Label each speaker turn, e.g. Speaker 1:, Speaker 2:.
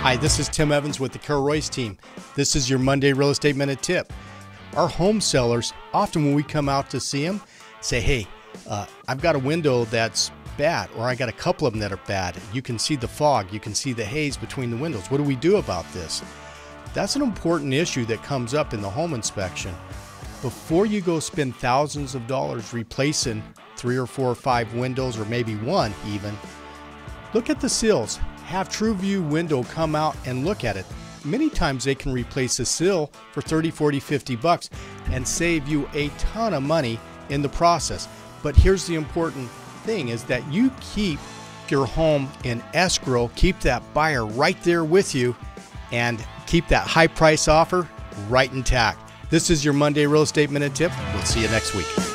Speaker 1: Hi, this is Tim Evans with the Carol Royce team. This is your Monday Real Estate Minute Tip. Our home sellers, often when we come out to see them, say, hey, I've got a window that's bad, or I got a couple of them that are bad. You can see the fog, you can see the haze between the windows. What do we do about this? That's an important issue that comes up in the home inspection. Before you go spend thousands of dollars replacing 3 or 4 or 5 windows, or maybe one even, look at the sills. Have TruView Window come out and look at it. Many times they can replace a sill for 30, 40, 50 bucks and save you a ton of money in the process. But here's the important thing is that you keep your home in escrow, keep that buyer right there with you, and keep that high price offer right intact. This is your Monday Real Estate Minute Tip. We'll see you next week.